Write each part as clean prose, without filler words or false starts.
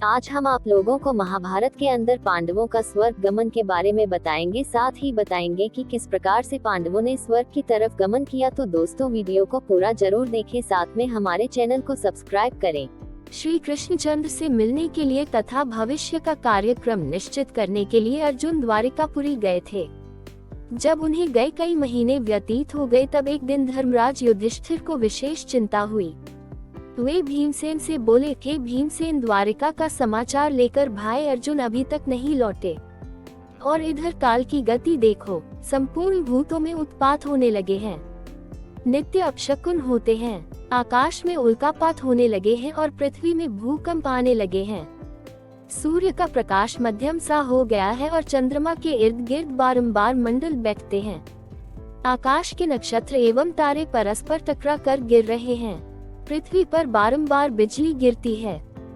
आज हम आप लोगों को महाभारत के अंदर पांडवों का स्वर्ग गमन के बारे में बताएंगे, साथ ही बताएंगे कि किस प्रकार से पांडवों ने स्वर्ग की तरफ गमन किया। तो दोस्तों वीडियो को पूरा जरूर देखें, साथ में हमारे चैनल को सब्सक्राइब करें। श्री कृष्णचंद्र से मिलने के लिए तथा भविष्य का कार्यक्रम निश्चित करने के लिए अर्जुन द्वारिकापुरी गए थे। जब उन्हें गए कई महीने व्यतीत हो गए, तब एक दिन धर्मराज युधिष्ठिर को विशेष चिंता हुई। वे भीमसेन से बोले, हे भीमसेन, द्वारिका का समाचार लेकर भाई अर्जुन अभी तक नहीं लौटे, और इधर काल की गति देखो, संपूर्ण भूतों में उत्पात होने लगे हैं, नित्य अपशकुन होते हैं, आकाश में उल्कापात होने लगे हैं और पृथ्वी में भूकंप आने लगे हैं। सूर्य का प्रकाश मध्यम सा हो गया है और चंद्रमा के इर्द गिर्द बारंबार मंडल बैठते हैं। आकाश के नक्षत्र एवं तारे परस्पर टकरा कर गिर रहे हैं। पृथ्वी पर बारंबार बिजली गिरती है।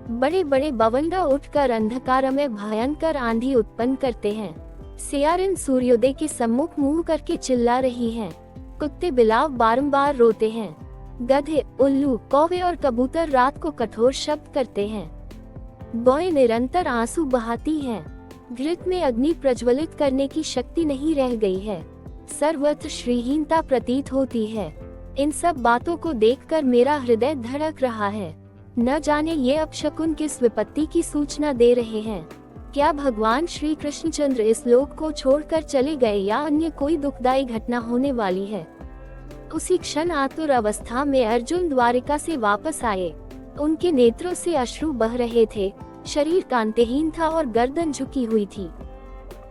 बड़े बड़े बवंडा उठकर अंधकार में भयंकर आंधी उत्पन्न करते हैं। सियारिन सूर्योदय के सम्मुख मुंह करके चिल्ला रही हैं। कुत्ते बिलाव बारंबार रोते हैं। गधे, उल्लू, कौवे और कबूतर रात को कठोर शब्द करते हैं। बौएं निरंतर आंसू बहाती हैं। घृत में अग्नि प्रज्वलित करने की शक्ति नहीं रह गई है। सर्वत्र श्रीहीनता प्रतीत होती है। इन सब बातों को देखकर मेरा हृदय धड़क रहा है। न जाने ये अपशकुन किस विपत्ति की सूचना दे रहे हैं। क्या भगवान श्री कृष्णचंद्र इस लोक को छोड़कर चले गए या अन्य कोई दुखदायी घटना होने वाली है। उसी क्षण आतुर अवस्था में अर्जुन द्वारिका से वापस आए। उनके नेत्रों से अश्रु बह रहे थे। शरीर कांतिहीन था और गर्दन झुकी हुई थी।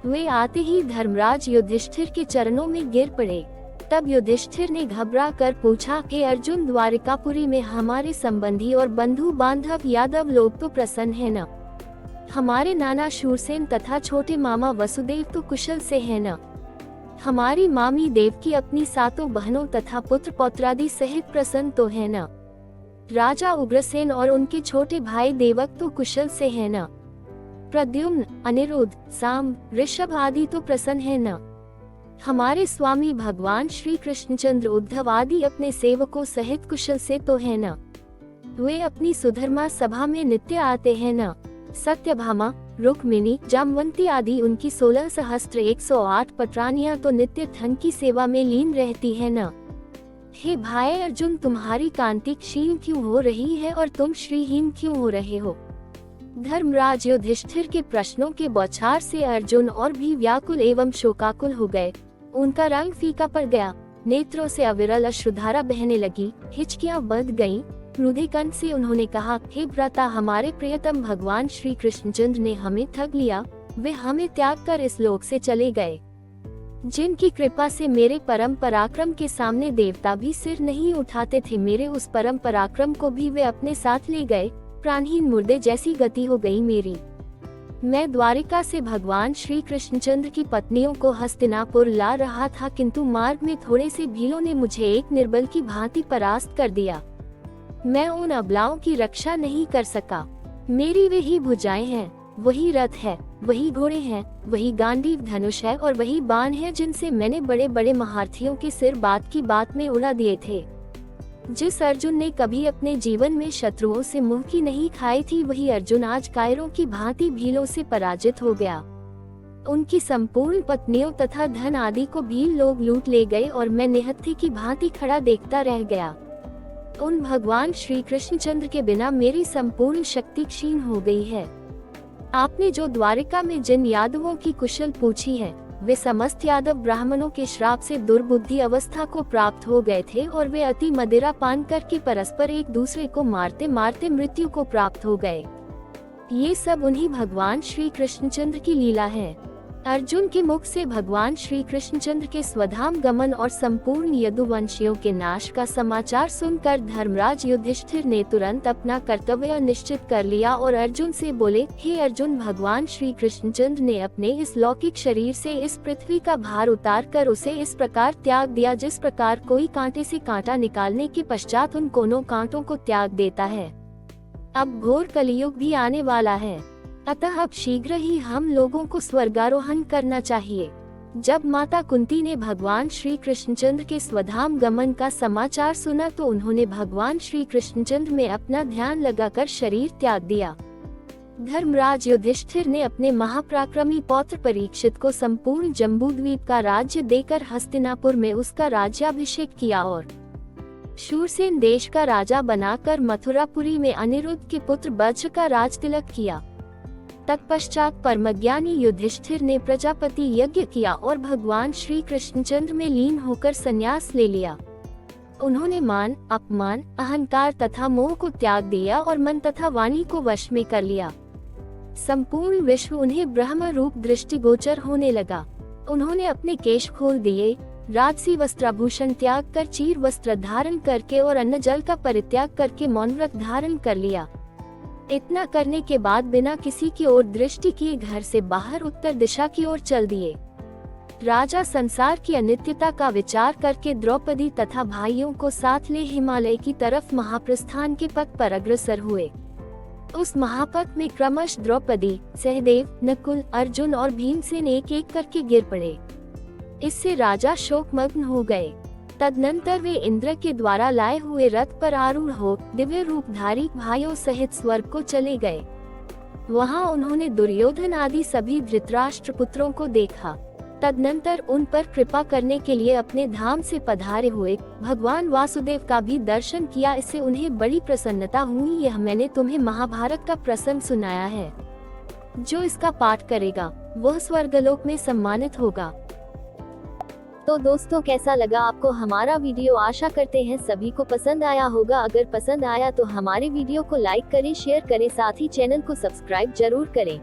वे आते ही धर्मराज युधिष्ठिर के चरणों में गिर पड़े। तब युधिष्ठिर ने घबरा कर पूछा कि अर्जुन, द्वारिकापुरी में हमारे संबंधी और बंधु बांधव यादव लोग तो प्रसन्न है न? हमारे नाना शूरसेन तथा छोटे मामा वसुदेव तो कुशल से है न? हमारी मामी देवकी अपनी सातों बहनों तथा पुत्र पौत्रादि सहित प्रसन्न तो है न? राजा उग्रसेन और उनके छोटे भाई देवक तो कुशल से है न? प्रद्युम्न, अनिरुद्ध, साम, ऋषभ आदि तो प्रसन्न है न? हमारे स्वामी भगवान श्री कृष्णचंद्र, उद्धव आदि अपने सेवकों सहित कुशल से तो है न? वे अपनी सुधर्मा सभा में नित्य आते हैं न? सत्यभामा, रुक्मिणी, जामवंती आदि उनकी 16 सहस्त्र 108 पटरानियां तो नित्य धन की सेवा में लीन रहती है न? हे भाई अर्जुन, तुम्हारी कांति क्षीण क्यों हो रही है और तुम श्रीहीन क्यों हो रहे हो? धर्मराज युधिष्ठिर के प्रश्नों के बौछार से अर्जुन और भी व्याकुल एवं शोकाकुल हो गए। उनका रंग फीका पड़ गया। नेत्रों से अविरल अश्रुधारा बहने लगी। हिचकियां बढ़ गईं। रुधिर कंठ से उन्होंने कहा, हे भ्राता, हमारे प्रियतम भगवान श्री कृष्णचंद्र ने हमें ठग लिया। वे हमें त्याग कर इस लोक से चले गए। जिनकी कृपा से मेरे परम पराक्रम के सामने देवता भी सिर नहीं उठाते थे, मेरे उस परम पराक्रम को भी वे अपने साथ ले गए। प्राणहीन मुर्दे जैसी गति हो गई मेरी। मैं द्वारिका से भगवान श्री कृष्णचंद्र की पत्नियों को हस्तिनापुर ला रहा था, किंतु मार्ग में थोड़े से भीलों ने मुझे एक निर्बल की भांति परास्त कर दिया। मैं उन अबलाओं की रक्षा नहीं कर सका। मेरी वही भुजाएं हैं, वही रथ है, वही घोड़े हैं, वही गांडीव धनुष है और वही बाण है जिनसे मैंने बड़े बड़े महारथियों के सिर बात की बात में उड़ा दिए थे। जिस अर्जुन ने कभी अपने जीवन में शत्रुओं से मुंह की नहीं खाई थी, वही अर्जुन आज कायरों की भांति भीलों से पराजित हो गया। उनकी संपूर्ण पत्नियों तथा धन आदि को भील लोग लूट ले गए और मैं निहत्थी की भांति खड़ा देखता रह गया। उन भगवान श्री कृष्णचंद्र के बिना मेरी संपूर्ण शक्ति क्षीण हो गई है। आपने जो द्वारिका में जिन यादवों की कुशल पूछी है, वे समस्त यादव ब्राह्मणों के श्राप से दुर्बुद्धि अवस्था को प्राप्त हो गए थे और वे अति मदिरा पान करके परस्पर एक दूसरे को मारते मारते मृत्यु को प्राप्त हो गए। ये सब उन्हीं भगवान श्री कृष्णचंद्र की लीला है। अर्जुन के मुख से भगवान श्री कृष्णचंद्र के स्वधाम गमन और संपूर्ण यदुवंशियों के नाश का समाचार सुनकर धर्मराज युधिष्ठिर ने तुरंत अपना कर्तव्य निश्चित कर लिया और अर्जुन से बोले, हे अर्जुन, भगवान श्री कृष्णचंद्र ने अपने इस लौकिक शरीर से इस पृथ्वी का भार उतार कर उसे इस प्रकार त्याग दिया, जिस प्रकार कोई कांटे से कांटा निकालने के पश्चात उन कोनों कांटों को त्याग देता है। अब घोर कलियुग भी आने वाला है, अतः अब शीघ्र ही हम लोगों को स्वर्गारोहण करना चाहिए। जब माता कुंती ने भगवान श्री कृष्णचंद्र के स्वधाम गमन का समाचार सुना तो उन्होंने भगवान श्री कृष्णचंद्र में अपना ध्यान लगाकर शरीर त्याग दिया। धर्मराज युधिष्ठिर ने अपने महापराक्रमी पौत्र परीक्षित को संपूर्ण जम्बूद्वीप का राज्य देकर हस्तिनापुर में उसका राज्याभिषेक किया और शूरसेन देश का राजा बनाकर मथुरापुरी में अनिरुद्ध के पुत्र बज्र का राज तिलक किया। तत्पश्चात परमज्ञानी युधिष्ठिर ने प्रजापति यज्ञ किया और भगवान श्री कृष्णचंद्र में लीन होकर संन्यास ले लिया। उन्होंने मान, अपमान, अहंकार तथा मोह को त्याग दिया और मन तथा वाणी को वश में कर लिया। संपूर्ण विश्व उन्हें ब्रह्म रूप दृष्टिगोचर होने लगा। उन्होंने अपने केश खोल दिए, राजसी वस्त्राभूषण त्याग कर चीर वस्त्र धारण करके और अन्न जल का परित्याग करके मौन व्रत धारण कर लिया। इतना करने के बाद बिना किसी की ओर दृष्टि किए घर से बाहर उत्तर दिशा की ओर चल दिए। राजा संसार की अनित्यता का विचार करके द्रौपदी तथा भाइयों को साथ ले हिमालय की तरफ महाप्रस्थान के पथ पर अग्रसर हुए। उस महापथ में क्रमश द्रौपदी, सहदेव, नकुल, अर्जुन और भीमसेन एक एक करके गिर पड़े। इससे राजा शोकमग्न हो गए। तदनंतर वे इंद्र के द्वारा लाए हुए रथ पर आरूढ़ हो दिव्य रूपधारी भाइयों सहित स्वर्ग को चले गए। वहां उन्होंने दुर्योधन आदि सभी धृतराष्ट्र पुत्रों को देखा। तदनंतर उन पर कृपा करने के लिए अपने धाम से पधारे हुए भगवान वासुदेव का भी दर्शन किया। इससे उन्हें बड़ी प्रसन्नता हुई। यह मैंने तुम्हें महाभारत का प्रसंग सुनाया है। जो इसका पाठ करेगा वह स्वर्गलोक में सम्मानित होगा। तो दोस्तों, कैसा लगा आपको हमारा वीडियो? आशा करते हैं सभी को पसंद आया होगा। अगर पसंद आया तो हमारे वीडियो को लाइक करें, शेयर करें, साथ ही चैनल को सब्सक्राइब जरूर करें।